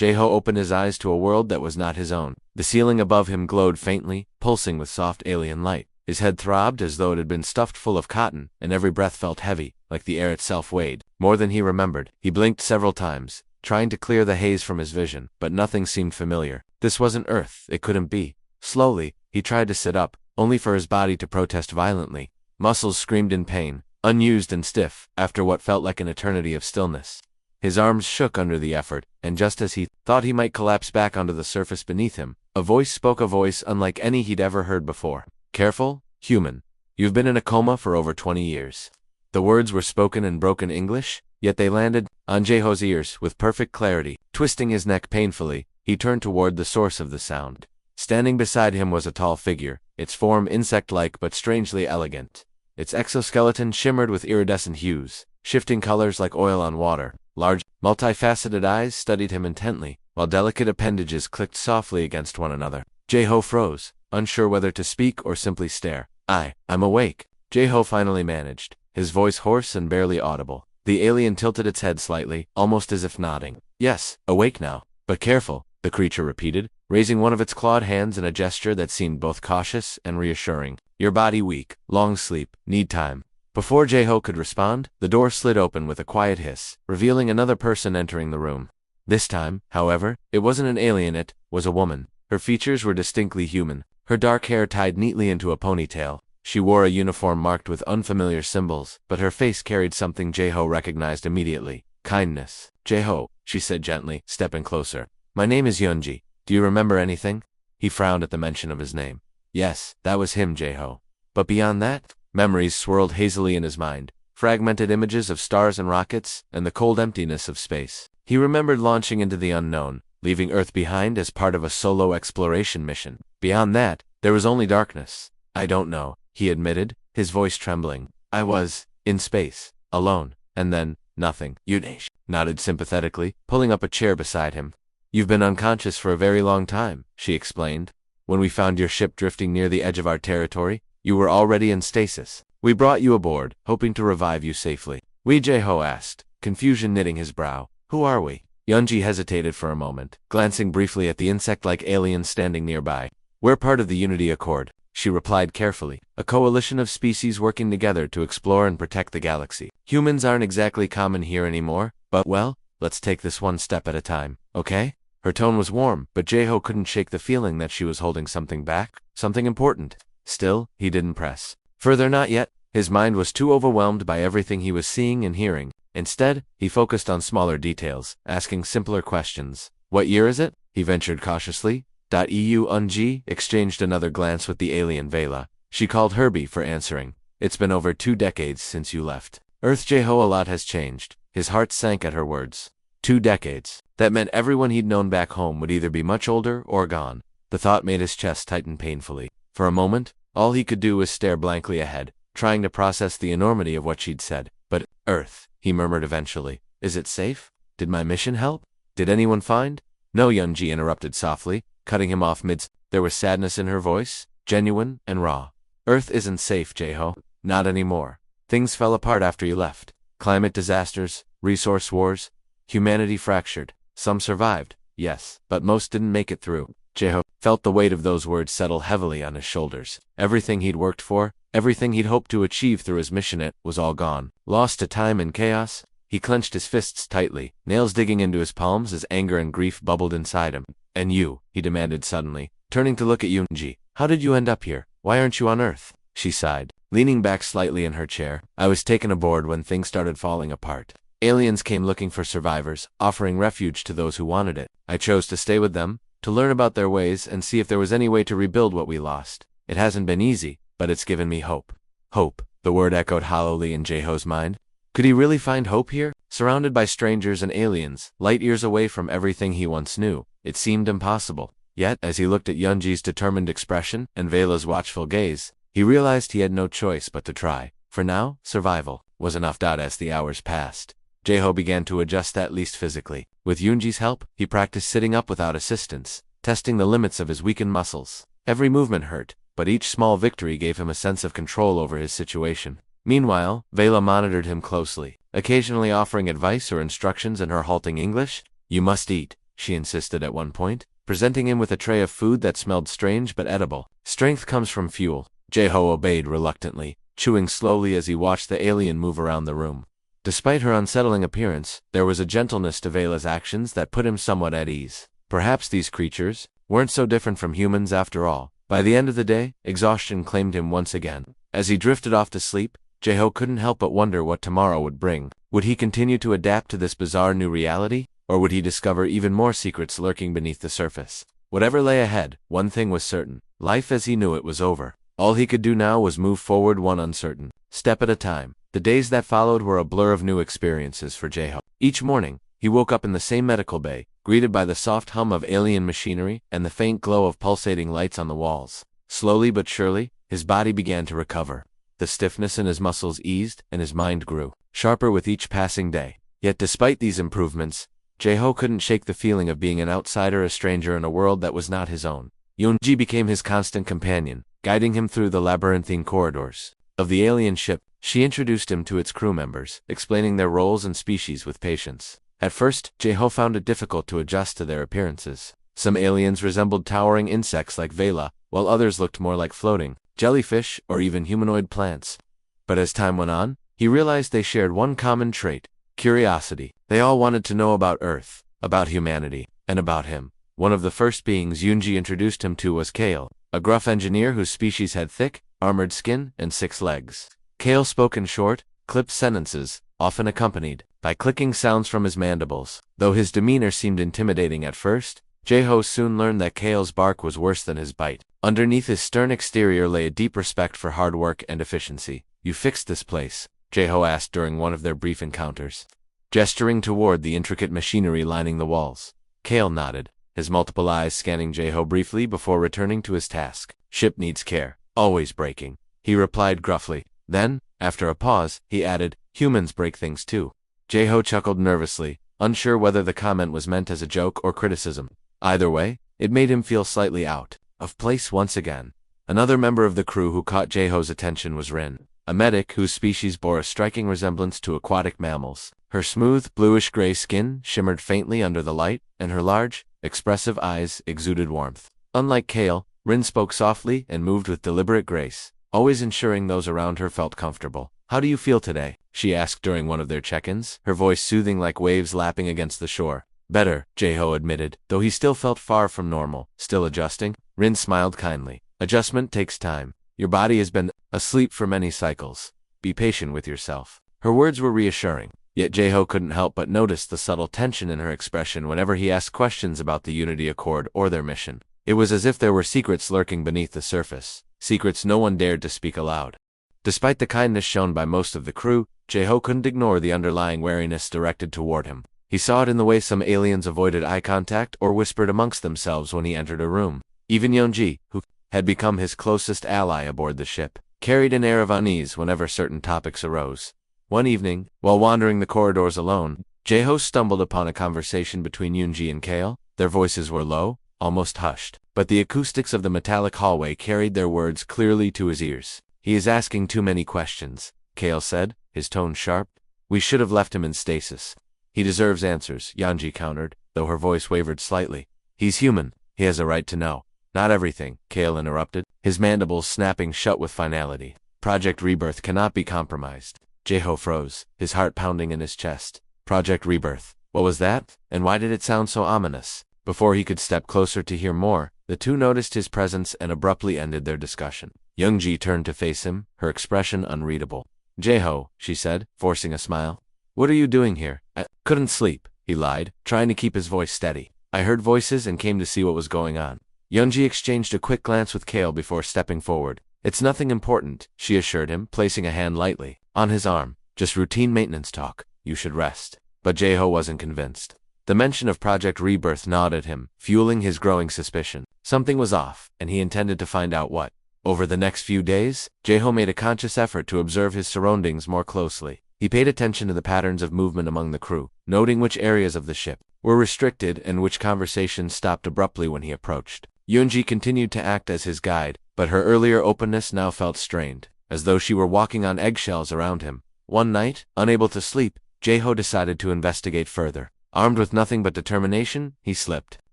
Jeho opened his eyes to a world that was not his own. The ceiling above him glowed faintly, pulsing with soft alien light. His head throbbed as though it had been stuffed full of cotton, and every breath felt heavy, like the air itself weighed more than he remembered. He blinked several times, trying to clear the haze from his vision, but nothing seemed familiar. This wasn't Earth, it couldn't be. Slowly, he tried to sit up, only for his body to protest violently. Muscles screamed in pain, unused and stiff, after what felt like an eternity of stillness. His arms shook under the effort, and just as he thought he might collapse back onto the surface beneath him, a voice spoke, a voice unlike any he'd ever heard before. Careful, human. You've been in a coma for over 20 years. The words were spoken in broken English, yet they landed on Jeho's ears with perfect clarity. Twisting his neck painfully, he turned toward the source of the sound. Standing beside him was a tall figure, its form insect-like but strangely elegant. Its exoskeleton shimmered with iridescent hues, shifting colors like oil on water. Large, multifaceted eyes studied him intently, while delicate appendages clicked softly against one another. Jeho froze, unsure whether to speak or simply stare. I'm awake, Jeho finally managed, his voice hoarse and barely audible. The alien tilted its head slightly, almost as if nodding. Yes, awake now. But careful, the creature repeated, raising one of its clawed hands in a gesture that seemed both cautious and reassuring. Your body weak, long sleep, need time. Before Jeho could respond, the door slid open with a quiet hiss, revealing another person entering the room. This time, however, it wasn't an alien, it was a woman. Her features were distinctly human, her dark hair tied neatly into a ponytail. She wore a uniform marked with unfamiliar symbols, but her face carried something Jeho recognized immediately. Kindness. Jeho, she said gently, stepping closer. My name is Yunji. Do you remember anything? He frowned at the mention of his name. Yes, that was him, Jeho. But beyond that, memories swirled hazily in his mind, fragmented images of stars and rockets, and the cold emptiness of space. He remembered launching into the unknown, leaving Earth behind as part of a solo exploration mission. Beyond that, there was only darkness. I don't know, he admitted, his voice trembling. I was in space, alone, and then nothing. Yunesh nodded sympathetically, pulling up a chair beside him. You've been unconscious for a very long time, she explained. When we found your ship drifting near the edge of our territory, you were already in stasis. We brought you aboard, hoping to revive you safely. We, Jeho asked, confusion knitting his brow. Who are we? Yunji hesitated for a moment, glancing briefly at the insect-like alien standing nearby. We're part of the Unity Accord, she replied carefully, a coalition of species working together to explore and protect the galaxy. Humans aren't exactly common here anymore, but, well, let's take this one step at a time, okay? Her tone was warm, but Jeho couldn't shake the feeling that she was holding something back, something important. Still, he didn't press. Further, not yet. His mind was too overwhelmed by everything he was seeing and hearing. Instead, he focused on smaller details, asking simpler questions. What year is it? He ventured cautiously. Yunji exchanged another glance with the alien Vela. She called Herbie for answering. It's been over 2 decades since you left Earth, Jeho. A lot has changed. His heart sank at her words. 2 decades. That meant everyone he'd known back home would either be much older or gone. The thought made his chest tighten painfully. For a moment, all he could do was stare blankly ahead, trying to process the enormity of what she'd said. But, Earth, he murmured eventually. Is it safe? Did my mission help? Did anyone find? No, Yunji interrupted softly, cutting him off mid. There was sadness in her voice, genuine and raw. Earth isn't safe, Jeho. Not anymore. Things fell apart after you left. Climate disasters, resource wars. Humanity fractured. Some survived, yes, but most didn't make it through. Jeho felt the weight of those words settle heavily on his shoulders. Everything he'd worked for, everything he'd hoped to achieve through his mission, it was all gone. Lost to time and chaos. He clenched his fists tightly, nails digging into his palms as anger and grief bubbled inside him. And you, he demanded suddenly, turning to look at Yunji. How did you end up here? Why aren't you on Earth? She sighed, leaning back slightly in her chair. I was taken aboard when things started falling apart. Aliens came looking for survivors, offering refuge to those who wanted it. I chose to stay with them, to learn about their ways and see if there was any way to rebuild what we lost. It hasn't been easy, but it's given me hope. Hope, the word echoed hollowly in Jeho's mind. Could he really find hope here? Surrounded by strangers and aliens, light years away from everything he once knew, it seemed impossible. Yet, as he looked at Yunji's determined expression and Vela's watchful gaze, he realized he had no choice but to try. For now, survival was enough. As the hours passed, Jeho began to adjust, at least physically. With Yunji's help, he practiced sitting up without assistance, testing the limits of his weakened muscles. Every movement hurt, but each small victory gave him a sense of control over his situation. Meanwhile, Vela monitored him closely, occasionally offering advice or instructions in her halting English. You must eat, she insisted at one point, presenting him with a tray of food that smelled strange but edible. Strength comes from fuel. Jeho obeyed reluctantly, chewing slowly as he watched the alien move around the room. Despite her unsettling appearance, there was a gentleness to Vela's actions that put him somewhat at ease. Perhaps these creatures weren't so different from humans after all. By the end of the day, exhaustion claimed him once again. As he drifted off to sleep, Jeho couldn't help but wonder what tomorrow would bring. Would he continue to adapt to this bizarre new reality, or would he discover even more secrets lurking beneath the surface? Whatever lay ahead, one thing was certain. Life as he knew it was over. All he could do now was move forward one uncertain step at a time. The days that followed were a blur of new experiences for Jeho. Each morning, he woke up in the same medical bay, greeted by the soft hum of alien machinery and the faint glow of pulsating lights on the walls. Slowly but surely, his body began to recover. The stiffness in his muscles eased, and his mind grew sharper with each passing day. Yet despite these improvements, Jeho couldn't shake the feeling of being an outsider, a stranger in a world that was not his own. Yoonji became his constant companion, guiding him through the labyrinthine corridors of the alien ship. She introduced him to its crew members, explaining their roles and species with patience. At first, Jeho found it difficult to adjust to their appearances. Some aliens resembled towering insects like Vela, while others looked more like floating jellyfish or even humanoid plants. But as time went on, he realized they shared one common trait: curiosity. They all wanted to know about Earth, about humanity, and about him. One of the first beings Yoonji introduced him to was Kale, a gruff engineer whose species had thick, armored skin and 6 legs. Kale spoke in short, clipped sentences, often accompanied by clicking sounds from his mandibles. Though his demeanor seemed intimidating at first, Jeho soon learned that Kale's bark was worse than his bite. Underneath his stern exterior lay a deep respect for hard work and efficiency. "You fixed this place?" Jeho asked during one of their brief encounters, gesturing toward the intricate machinery lining the walls. Kale nodded, his multiple eyes scanning Jeho briefly before returning to his task. "Ship needs care, always breaking," he replied gruffly. Then, after a pause, he added, "Humans break things too." Jeho chuckled nervously, unsure whether the comment was meant as a joke or criticism. Either way, it made him feel slightly out of place once again. Another member of the crew who caught Jeho's attention was Rin, a medic whose species bore a striking resemblance to aquatic mammals. Her smooth, bluish-gray skin shimmered faintly under the light, and her large, expressive eyes exuded warmth. Unlike Kale, Rin spoke softly and moved with deliberate grace, always ensuring those around her felt comfortable. "How do you feel today?" she asked during one of their check-ins, her voice soothing like waves lapping against the shore. "Better," Jeho admitted, though he still felt far from normal. "Still adjusting?" Rin smiled kindly. "Adjustment takes time. Your body has been asleep for many cycles. Be patient with yourself." Her words were reassuring, yet Jeho couldn't help but notice the subtle tension in her expression whenever he asked questions about the Unity Accord or their mission. It was as if there were secrets lurking beneath the surface, secrets no one dared to speak aloud. Despite the kindness shown by most of the crew, Jeho couldn't ignore the underlying wariness directed toward him. He saw it in the way some aliens avoided eye contact or whispered amongst themselves when he entered a room. Even Yoonji, who had become his closest ally aboard the ship, carried an air of unease whenever certain topics arose. One evening, while wandering the corridors alone, Jeho stumbled upon a conversation between Yoonji and Kale. Their voices were low, almost hushed, but the acoustics of the metallic hallway carried their words clearly to his ears. "He is asking too many questions," Kale said, his tone sharp. "We should have left him in stasis." "He deserves answers," Yoonji countered, though her voice wavered slightly. "He's human. He has a right to know." "Not everything," Kale interrupted, his mandibles snapping shut with finality. "Project Rebirth cannot be compromised." Jeho froze, his heart pounding in his chest. Project Rebirth. What was that, and why did it sound so ominous? Before he could step closer to hear more, the two noticed his presence and abruptly ended their discussion. Yoonji turned to face him, her expression unreadable. "Jeho," she said, forcing a smile. "What are you doing here?" "I couldn't sleep," he lied, trying to keep his voice steady. "I heard voices and came to see what was going on." Yoonji exchanged a quick glance with Kale before stepping forward. "It's nothing important," she assured him, placing a hand lightly on his arm. "Just routine maintenance talk. You should rest." But Jeho wasn't convinced. The mention of Project Rebirth gnawed at him, fueling his growing suspicion. Something was off, and he intended to find out what. Over the next few days, Jeho made a conscious effort to observe his surroundings more closely. He paid attention to the patterns of movement among the crew, noting which areas of the ship were restricted and which conversations stopped abruptly when he approached. Yoonji continued to act as his guide, but her earlier openness now felt strained, as though she were walking on eggshells around him. One night, unable to sleep, Jeho decided to investigate further. Armed with nothing but determination, he slipped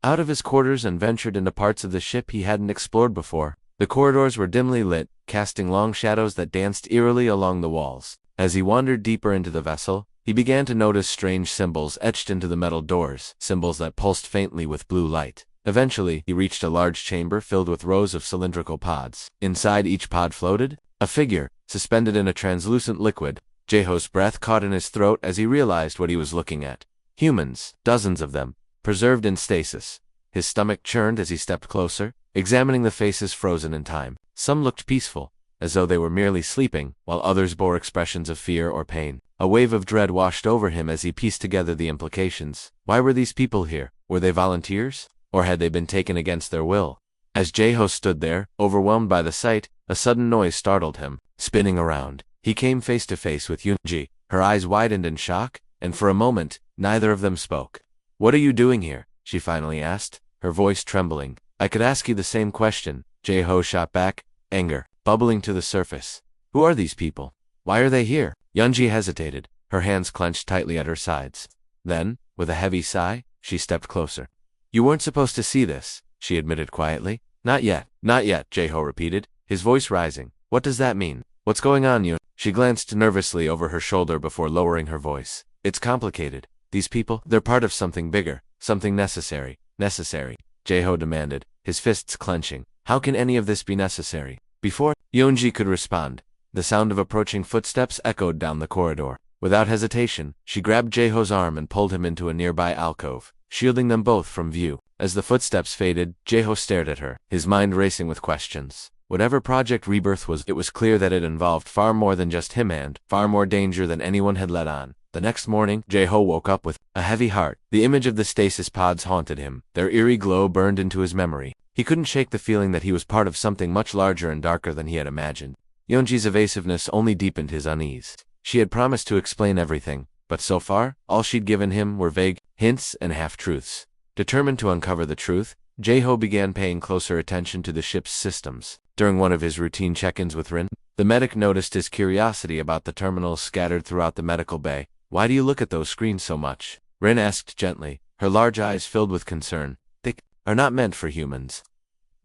out of his quarters and ventured into parts of the ship he hadn't explored before. The corridors were dimly lit, casting long shadows that danced eerily along the walls. As he wandered deeper into the vessel, he began to notice strange symbols etched into the metal doors, symbols that pulsed faintly with blue light. Eventually, he reached a large chamber filled with rows of cylindrical pods. Inside each pod floated a figure, suspended in a translucent liquid. Jeho's breath caught in his throat as he realized what he was looking at. Humans, dozens of them, preserved in stasis. His stomach churned as he stepped closer, examining the faces frozen in time. Some looked peaceful, as though they were merely sleeping, while others bore expressions of fear or pain. A wave of dread washed over him as he pieced together the implications. Why were these people here? Were they volunteers? Or had they been taken against their will? As Jeho stood there, overwhelmed by the sight, a sudden noise startled him. Spinning around, he came face to face with Yunji. Her eyes widened in shock, and for a moment, neither of them spoke. "What are you doing here?" she finally asked, her voice trembling. "I could ask you the same question," Jeho shot back, anger bubbling to the surface. "Who are these people? Why are they here?" Yunji hesitated, her hands clenched tightly at her sides. Then, with a heavy sigh, she stepped closer. "You weren't supposed to see this," she admitted quietly. Not yet, Jeho repeated, his voice rising. "What does that mean? What's going on, Yun?" She glanced nervously over her shoulder before lowering her voice. "It's complicated. These people, they're part of something bigger, something necessary." "Necessary?" Jeho demanded, his fists clenching. "How can any of this be necessary?" Before Yunji could respond, the sound of approaching footsteps echoed down the corridor. Without hesitation, she grabbed Jeho's arm and pulled him into a nearby alcove, shielding them both from view. As the footsteps faded, Jeho stared at her, his mind racing with questions. Whatever Project Rebirth was, it was clear that it involved far more than just him and far more danger than anyone had let on. The next morning, Jeho woke up with a heavy heart. The image of the stasis pods haunted him. Their eerie glow burned into his memory. He couldn't shake the feeling that he was part of something much larger and darker than he had imagined. Yunji's evasiveness only deepened his unease. She had promised to explain everything, but so far, all she'd given him were vague hints and half-truths. Determined to uncover the truth, Jeho began paying closer attention to the ship's systems. During one of his routine check-ins with Rin, the medic noticed his curiosity about the terminals scattered throughout the medical bay. "Why do you look at those screens so much?" Rin asked gently, her large eyes filled with concern. "They are not meant for humans."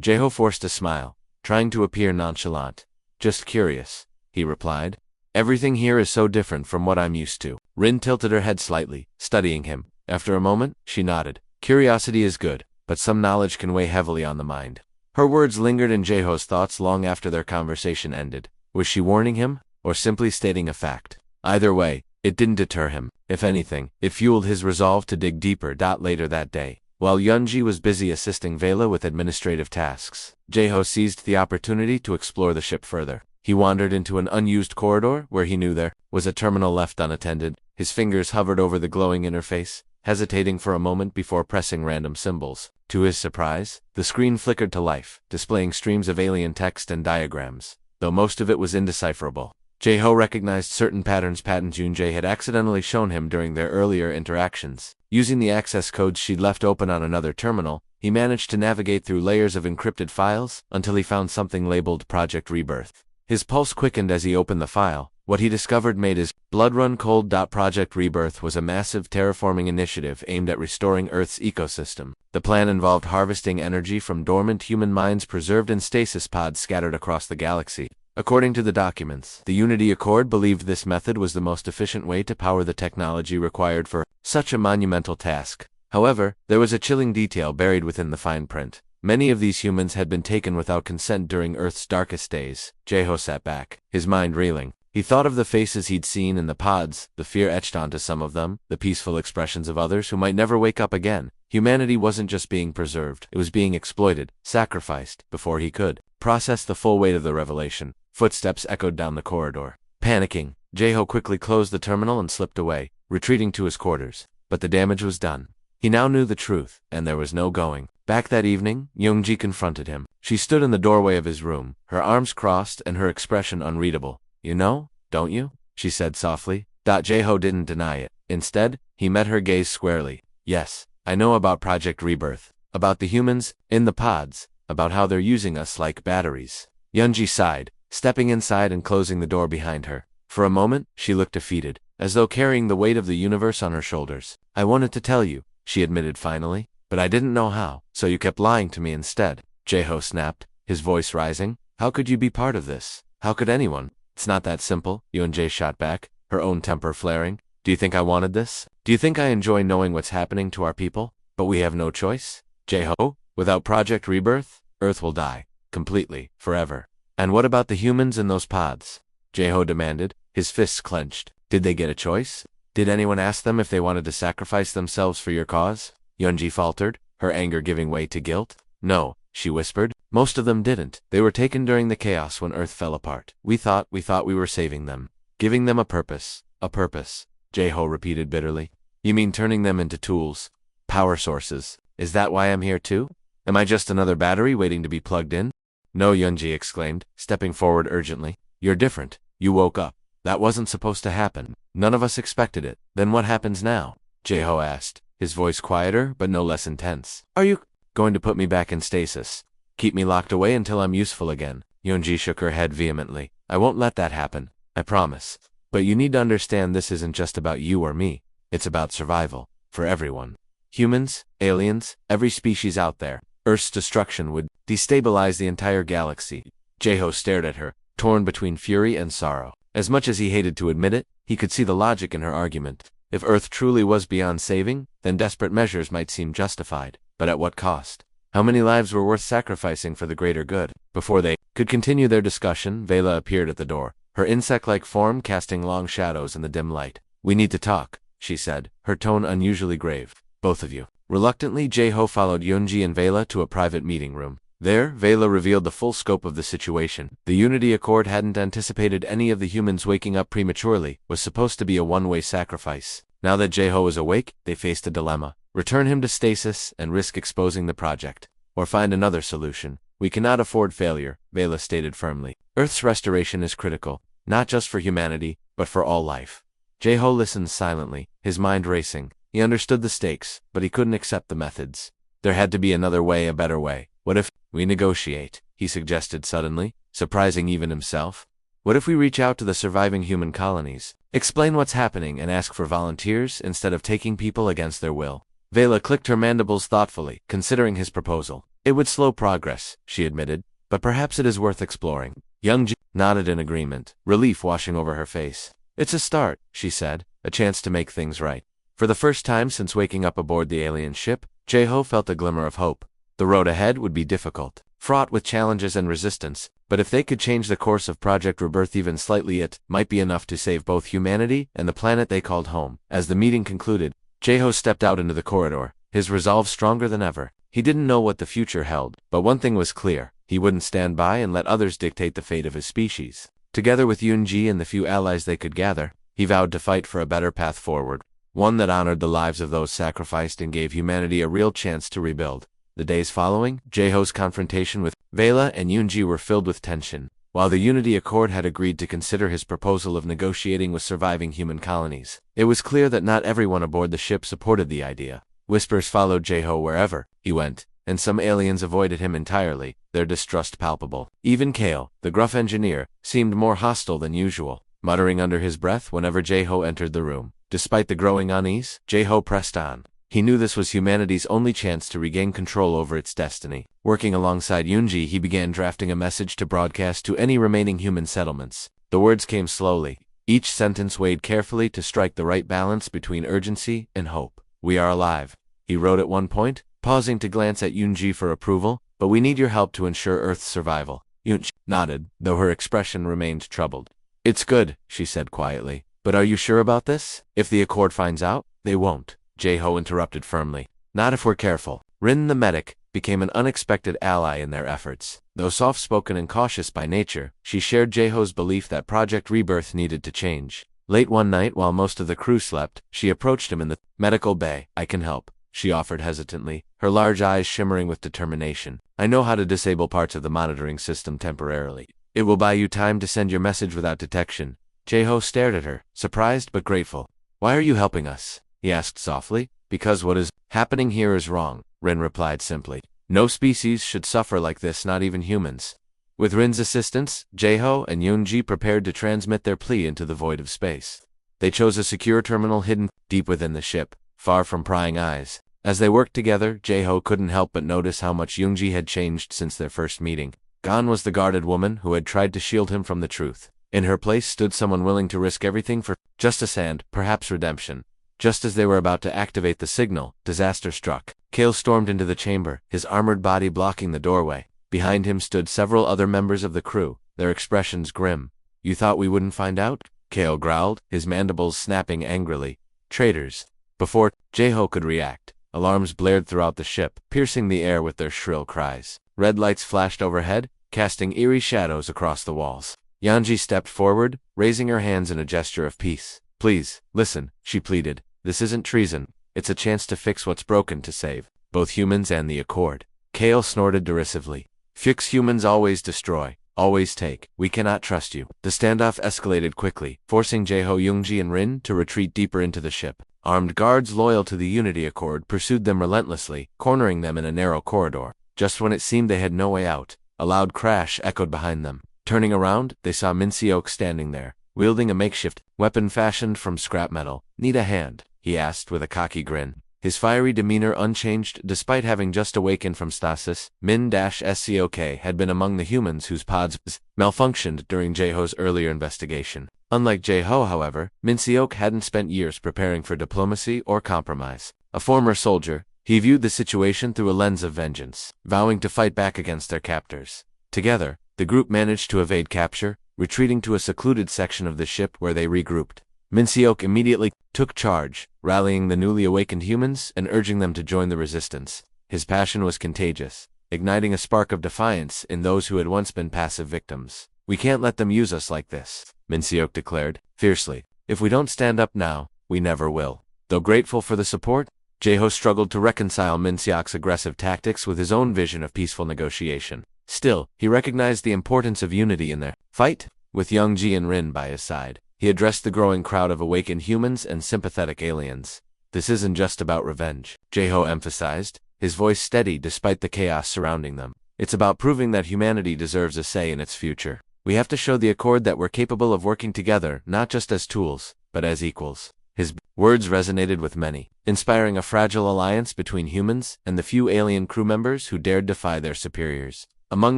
Jeho forced a smile, trying to appear nonchalant. "Just curious," he replied. "Everything here is so different from what I'm used to." Rin tilted her head slightly, studying him. After a moment, she nodded. "Curiosity is good, but some knowledge can weigh heavily on the mind." Her words lingered in Jeho's thoughts long after their conversation ended. Was she warning him, or simply stating a fact? Either way, it didn't deter him. If anything, it fueled his resolve to dig deeper. Later that day, while Yunji was busy assisting Vela with administrative tasks, Jeho seized the opportunity to explore the ship further. He wandered into an unused corridor where he knew there was a terminal left unattended. His fingers hovered over the glowing interface, hesitating for a moment before pressing random symbols. To his surprise, the screen flickered to life, displaying streams of alien text and diagrams, though most of it was indecipherable. Jeho recognized certain patterns Yunji had accidentally shown him during their earlier interactions. Using the access codes she'd left open on another terminal, he managed to navigate through layers of encrypted files until he found something labeled Project Rebirth. His pulse quickened as he opened the file. What he discovered made his blood run cold. Project Rebirth was a massive terraforming initiative aimed at restoring Earth's ecosystem. The plan involved harvesting energy from dormant human minds preserved in stasis pods scattered across the galaxy. According to the documents, the Unity Accord believed this method was the most efficient way to power the technology required for such a monumental task. However, there was a chilling detail buried within the fine print. Many of these humans had been taken without consent during Earth's darkest days. Jeho sat back, his mind reeling. He thought of the faces he'd seen in the pods, the fear etched onto some of them, the peaceful expressions of others who might never wake up again. Humanity wasn't just being preserved, it was being exploited, sacrificed, before he could process the full weight of the revelation. Footsteps echoed down the corridor. Panicking, Jeho quickly closed the terminal and slipped away, retreating to his quarters. But the damage was done. He now knew the truth, and there was no going back. That evening, Yunji confronted him. She stood in the doorway of his room, her arms crossed and her expression unreadable. "You know, don't you?" she said softly. Jeho didn't deny it. Instead, he met her gaze squarely. "Yes, I know about Project Rebirth, about the humans in the pods, about how they're using us like batteries." Yunji sighed, stepping inside and closing the door behind her. For a moment, she looked defeated. as though carrying the weight of the universe on her shoulders. I wanted to tell you, she admitted finally, but I didn't know how, so you kept lying to me instead. Jeho snapped, his voice rising. How could you be part of this? How could anyone? It's not that simple, Yunji shot back, her own temper flaring. Do you think I wanted this? Do you think I enjoy knowing what's happening to our people? But we have no choice? Jeho, without Project Rebirth, Earth will die. Completely, forever. And what about the humans in those pods? Jeho demanded, his fists clenched. Did they get a choice? Did anyone ask them if they wanted to sacrifice themselves for your cause? Yunji faltered, her anger giving way to guilt. No, she whispered. Most of them didn't. They were taken during the chaos when Earth fell apart. We thought we were saving them. Giving them a purpose. A purpose. Jeho repeated bitterly. You mean turning them into tools? Power sources. Is that why I'm here too? Am I just another battery waiting to be plugged in? No, Yunji exclaimed, stepping forward urgently. You're different. You woke up. That wasn't supposed to happen. None of us expected it. Then what happens now? Jeho asked, his voice quieter but no less intense. Are you going to put me back in stasis? Keep me locked away until I'm useful again? Yunji shook her head vehemently. I won't let that happen. I promise. But you need to understand this isn't just about you or me. It's about survival. For everyone. Humans, aliens, every species out there. Earth's destruction would destabilize the entire galaxy. Jeho stared at her, torn between fury and sorrow. As much as he hated to admit it, he could see the logic in her argument. If Earth truly was beyond saving, then desperate measures might seem justified. But at what cost? How many lives were worth sacrificing for the greater good? Before they could continue their discussion, Vela appeared at the door, her insect-like form casting long shadows in the dim light. We need to talk, she said, her tone unusually grave. Both of you. Reluctantly, Jeho followed Yunji and Vela to a private meeting room. There, Vela revealed the full scope of the situation. The Unity Accord hadn't anticipated any of the humans waking up prematurely, was supposed to be a one-way sacrifice. Now that Jeho was awake, they faced a dilemma. Return him to stasis and risk exposing the project. Or find another solution. We cannot afford failure, Vela stated firmly. Earth's restoration is critical, not just for humanity, but for all life. Jeho listened silently, his mind racing. He understood the stakes, but he couldn't accept the methods. There had to be another way, a better way. What if we negotiate? He suggested suddenly, surprising even himself. What if we reach out to the surviving human colonies, explain what's happening and ask for volunteers instead of taking people against their will? Vela clicked her mandibles thoughtfully, considering his proposal. It would slow progress, she admitted, but perhaps it is worth exploring. Young Ji nodded in agreement, relief washing over her face. It's a start, she said, a chance to make things right. For the first time since waking up aboard the alien ship, Jeho felt a glimmer of hope. The road ahead would be difficult, fraught with challenges and resistance, but if they could change the course of Project Rebirth even slightly, it might be enough to save both humanity and the planet they called home. As the meeting concluded, Jeho stepped out into the corridor, his resolve stronger than ever. He didn't know what the future held, but one thing was clear. He wouldn't stand by and let others dictate the fate of his species. Together with Yunji and the few allies they could gather, he vowed to fight for a better path forward, one that honored the lives of those sacrificed and gave humanity a real chance to rebuild. The days following, Jeho's confrontation with Vela and Yunji were filled with tension. While the Unity Accord had agreed to consider his proposal of negotiating with surviving human colonies, it was clear that not everyone aboard the ship supported the idea. Whispers followed Jeho wherever he went, and some aliens avoided him entirely, their distrust palpable. Even Kale, the gruff engineer, seemed more hostile than usual, muttering under his breath whenever Jeho entered the room. Despite the growing unease, Jeho pressed on. He knew this was humanity's only chance to regain control over its destiny. Working alongside Yunji, he began drafting a message to broadcast to any remaining human settlements. The words came slowly, each sentence weighed carefully to strike the right balance between urgency and hope. "We are alive," he wrote at one point, pausing to glance at Yunji for approval, "but we need your help to ensure Earth's survival." Yunji nodded, though her expression remained troubled. "It's good," she said quietly, "but are you sure about this? If the Accord finds out, they won't." Jeho interrupted firmly. "Not if we're careful." Rin the medic became an unexpected ally in their efforts. Though soft-spoken and cautious by nature, she shared Jeho's belief that Project Rebirth needed to change. Late one night, while most of the crew slept, she approached him in the medical bay. "I can help," she offered hesitantly, her large eyes shimmering with determination. "I know how to disable parts of the monitoring system temporarily. It will buy you time to send your message without detection." Jeho stared at her, surprised but grateful. "Why are you helping us?" he asked softly. "Because what is happening here is wrong," Rin replied simply. "No species should suffer like this, not even humans." With Rin's assistance, Jeho and Yunji prepared to transmit their plea into the void of space. They chose a secure terminal hidden deep within the ship, far from prying eyes. As they worked together, Jae-ho couldn't help but notice how much Yoongi had changed since their first meeting. Gone was the guarded woman who had tried to shield him from the truth. In her place stood someone willing to risk everything for justice and, perhaps, redemption. Just as they were about to activate the signal, disaster struck. Kale stormed into the chamber, his armored body blocking the doorway. Behind him stood several other members of the crew, their expressions grim. "You thought we wouldn't find out?" Kale growled, his mandibles snapping angrily. "Traitors." Before Jae-ho could react, alarms blared throughout the ship, piercing the air with their shrill cries. Red lights flashed overhead, casting eerie shadows across the walls. Yanji stepped forward, raising her hands in a gesture of peace. "Please, listen," she pleaded. "This isn't treason. It's a chance to fix what's broken to save both humans and the Accord." Kale snorted derisively. "Fix humans always destroy, always take. We cannot trust you." The standoff escalated quickly, forcing Jae-ho, Yoongi, and Rin to retreat deeper into the ship. Armed guards loyal to the Unity Accord pursued them relentlessly, cornering them in a narrow corridor. Just when it seemed they had no way out, a loud crash echoed behind them. Turning around, they saw Min-seok standing there, wielding a makeshift weapon fashioned from scrap metal. "Need a hand?" he asked with a cocky grin. His fiery demeanor unchanged despite having just awakened from stasis. Min-seok had been among the humans whose pods malfunctioned during Jae-ho's earlier investigation. Unlike Jae-ho, however, Min-seok hadn't spent years preparing for diplomacy or compromise. A former soldier, he viewed the situation through a lens of vengeance, vowing to fight back against their captors. Together, the group managed to evade capture, retreating to a secluded section of the ship where they regrouped. Min-seok immediately took charge, rallying the newly awakened humans and urging them to join the resistance. His passion was contagious, igniting a spark of defiance in those who had once been passive victims. "We can't let them use us like this," Min-seok declared, fiercely. "If we don't stand up now, we never will." Though grateful for the support, Jae-ho struggled to reconcile Min-seok's aggressive tactics with his own vision of peaceful negotiation. Still, he recognized the importance of unity in their fight. With Yoongi and Rin by his side, he addressed the growing crowd of awakened humans and sympathetic aliens. "This isn't just about revenge," Jae-ho emphasized, his voice steady despite the chaos surrounding them. "It's about proving that humanity deserves a say in its future. We have to show the Accord that we're capable of working together, not just as tools, but as equals." His words resonated with many, inspiring a fragile alliance between humans and the few alien crew members who dared defy their superiors. Among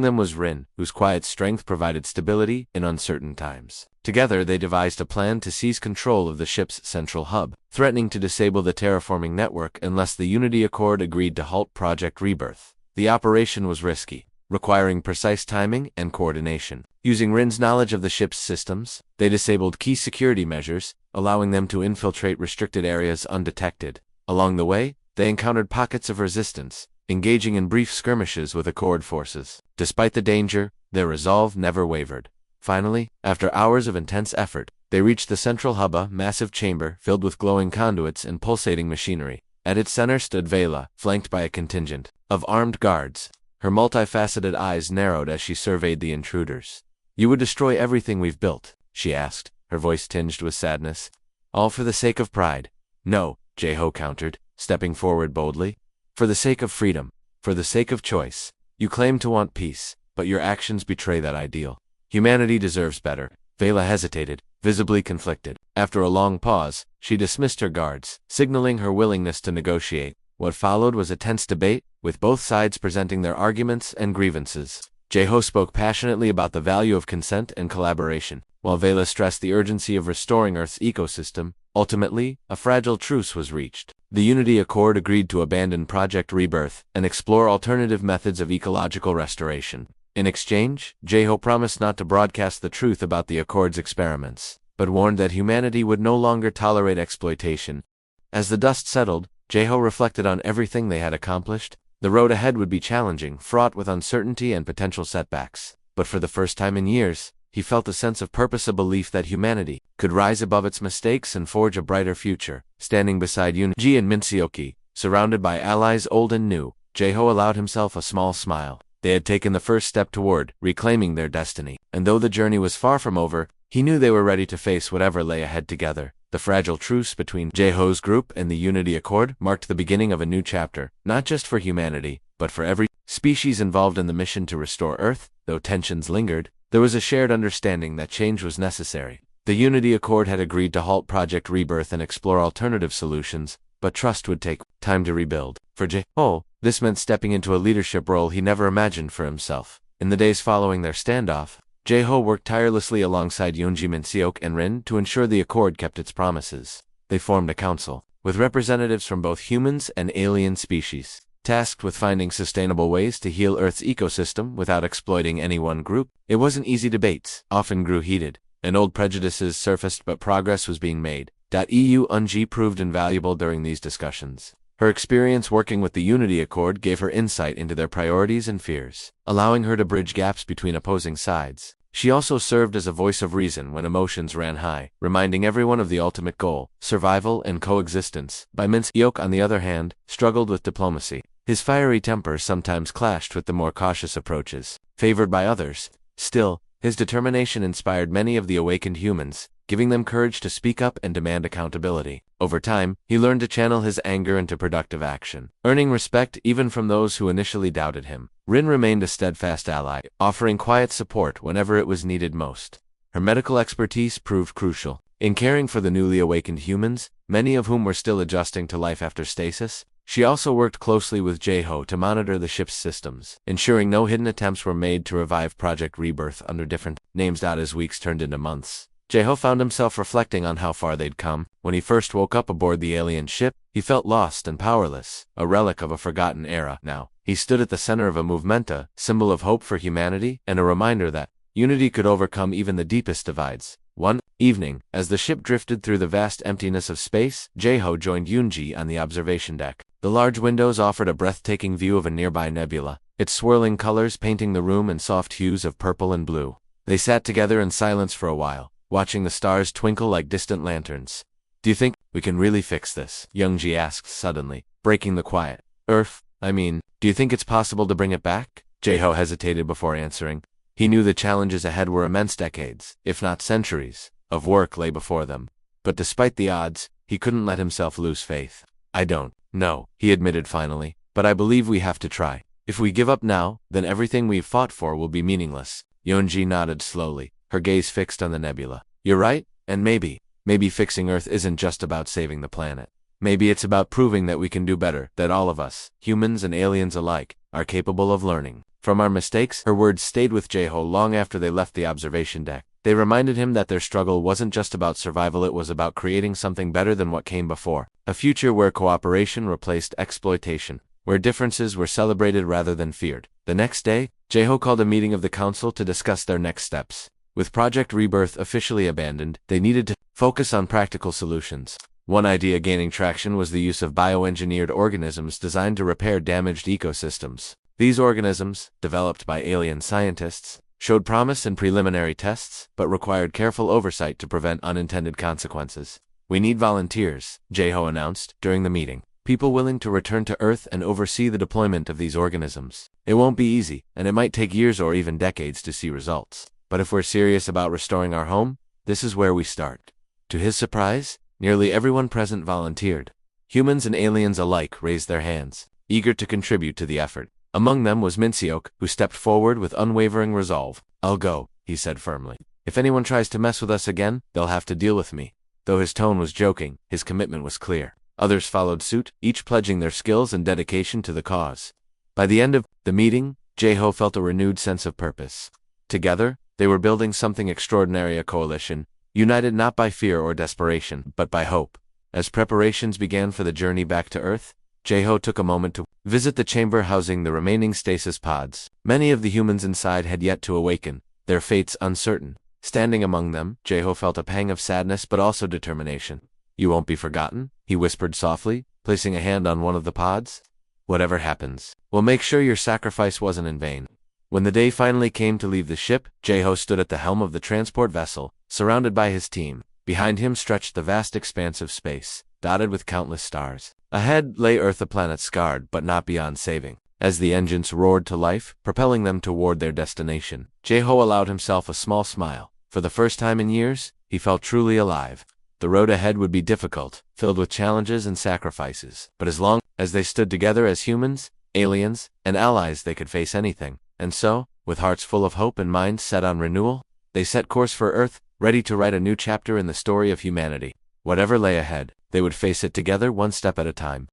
them was Rin, whose quiet strength provided stability in uncertain times. Together, they devised a plan to seize control of the ship's central hub, threatening to disable the terraforming network unless the Unity Accord agreed to halt Project Rebirth. The operation was risky, requiring precise timing and coordination. Using Rin's knowledge of the ship's systems, they disabled key security measures, allowing them to infiltrate restricted areas undetected. Along the way, they encountered pockets of resistance, engaging in brief skirmishes with Accord forces. Despite the danger, their resolve never wavered. Finally, after hours of intense effort, they reached the central hub, a massive chamber filled with glowing conduits and pulsating machinery. At its center stood Vela, flanked by a contingent of armed guards. Her multifaceted eyes narrowed as she surveyed the intruders. "You would destroy everything we've built?" she asked, her voice tinged with sadness. "All for the sake of pride?" "No," Jae-ho countered, stepping forward boldly. "For the sake of freedom, for the sake of choice. You claim to want peace, but your actions betray that ideal. Humanity deserves better." Vela hesitated, visibly conflicted. After a long pause, she dismissed her guards, signaling her willingness to negotiate. What followed was a tense debate, with both sides presenting their arguments and grievances. Jae-ho spoke passionately about the value of consent and collaboration, while Vela stressed the urgency of restoring Earth's ecosystem. Ultimately, a fragile truce was reached. The Unity Accord agreed to abandon Project Rebirth and explore alternative methods of ecological restoration. In exchange, Jae-ho promised not to broadcast the truth about the Accord's experiments, but warned that humanity would no longer tolerate exploitation. As the dust settled, Jae-ho reflected on everything they had accomplished. The road ahead would be challenging, fraught with uncertainty and potential setbacks. But for the first time in years, he felt a sense of purpose, a belief that humanity could rise above its mistakes and forge a brighter future. Standing beside Yoongi and Min-seok, surrounded by allies old and new, Jae-ho allowed himself a small smile. They had taken the first step toward reclaiming their destiny, and though the journey was far from over, he knew they were ready to face whatever lay ahead together. The fragile truce between Jae-ho's group and the Unity Accord marked the beginning of a new chapter, not just for humanity, but for every species involved in the mission to restore Earth. Though tensions lingered, there was a shared understanding that change was necessary. The Unity Accord had agreed to halt Project Rebirth and explore alternative solutions, but trust would take time to rebuild. For Jae-ho, this meant stepping into a leadership role he never imagined for himself. In the days following their standoff, Jae-ho worked tirelessly alongside Yoonji, Min-seok, and Rin to ensure the Accord kept its promises. They formed a council, with representatives from both humans and alien species, tasked with finding sustainable ways to heal Earth's ecosystem without exploiting any one group. It wasn't easy. Debates often grew heated, and old prejudices surfaced, but progress was being made. Eunji proved invaluable during these discussions. Her experience working with the Unity Accord gave her insight into their priorities and fears, allowing her to bridge gaps between opposing sides. She also served as a voice of reason when emotions ran high, reminding everyone of the ultimate goal, survival and coexistence. Min-seok, on the other hand, struggled with diplomacy. His fiery temper sometimes clashed with the more cautious approaches, favored by others. Still, his determination inspired many of the awakened humans, giving them courage to speak up and demand accountability. Over time, he learned to channel his anger into productive action, earning respect even from those who initially doubted him. Rin remained a steadfast ally, offering quiet support whenever it was needed most. Her medical expertise proved crucial in caring for the newly awakened humans, many of whom were still adjusting to life after stasis. She also worked closely with Jae-ho to monitor the ship's systems, ensuring no hidden attempts were made to revive Project Rebirth under different names. As weeks turned into months, Jae-ho found himself reflecting on how far they'd come. When he first woke up aboard the alien ship, he felt lost and powerless, a relic of a forgotten era. Now, he stood at the center of a movementa, symbol of hope for humanity, and a reminder that unity could overcome even the deepest divides. One evening, as the ship drifted through the vast emptiness of space, Jae-ho joined Yoonji on the observation deck. The large windows offered a breathtaking view of a nearby nebula, its swirling colors painting the room in soft hues of purple and blue. They sat together in silence for a while, watching the stars twinkle like distant lanterns. "Do you think we can really fix this?" Yoonji asked suddenly, breaking the quiet. Do you think it's possible to bring it back?" Jae-ho hesitated before answering. He knew the challenges ahead were immense. Decades, if not centuries, of work lay before them. But despite the odds, he couldn't let himself lose faith. "I don't know," he admitted finally, "but I believe we have to try. If we give up now, then everything we've fought for will be meaningless." Yoonji nodded slowly, her gaze fixed on the nebula. "You're right, and maybe fixing Earth isn't just about saving the planet. Maybe it's about proving that we can do better, that all of us, humans and aliens alike, are capable of learning from our mistakes." Her words stayed with Jae-ho long after they left the observation deck. They reminded him that their struggle wasn't just about survival, it was about creating something better than what came before. A future where cooperation replaced exploitation, where differences were celebrated rather than feared. The next day, Jae-ho called a meeting of the council to discuss their next steps. With Project Rebirth officially abandoned, they needed to focus on practical solutions. One idea gaining traction was the use of bioengineered organisms designed to repair damaged ecosystems. These organisms, developed by alien scientists, showed promise in preliminary tests, but required careful oversight to prevent unintended consequences. "We need volunteers," Jae-ho announced during the meeting. "People willing to return to Earth and oversee the deployment of these organisms. It won't be easy, and it might take years or even decades to see results. But if we're serious about restoring our home, this is where we start." To his surprise, nearly everyone present volunteered. Humans and aliens alike raised their hands, eager to contribute to the effort. Among them was Min-seok, who stepped forward with unwavering resolve. "I'll go," he said firmly. "If anyone tries to mess with us again, they'll have to deal with me." Though his tone was joking, his commitment was clear. Others followed suit, each pledging their skills and dedication to the cause. By the end of the meeting, Jae-ho felt a renewed sense of purpose. Together, they were building something extraordinary, a coalition, united not by fear or desperation, but by hope. As preparations began for the journey back to Earth, Jae-ho took a moment to visit the chamber housing the remaining stasis pods. Many of the humans inside had yet to awaken, their fates uncertain. Standing among them, Jae-ho felt a pang of sadness but also determination. "You won't be forgotten," he whispered softly, placing a hand on one of the pods. "Whatever happens, we'll make sure your sacrifice wasn't in vain." When the day finally came to leave the ship, Jae-ho stood at the helm of the transport vessel, surrounded by his team. Behind him stretched the vast expanse of space, dotted with countless stars. Ahead lay Earth, a planet scarred but not beyond saving. As the engines roared to life, propelling them toward their destination, Jae-ho allowed himself a small smile. For the first time in years, he felt truly alive. The road ahead would be difficult, filled with challenges and sacrifices, but as long as they stood together as humans, aliens, and allies, they could face anything. And so, with hearts full of hope and minds set on renewal, they set course for Earth, ready to write a new chapter in the story of humanity. Whatever lay ahead, they would face it together one step at a time.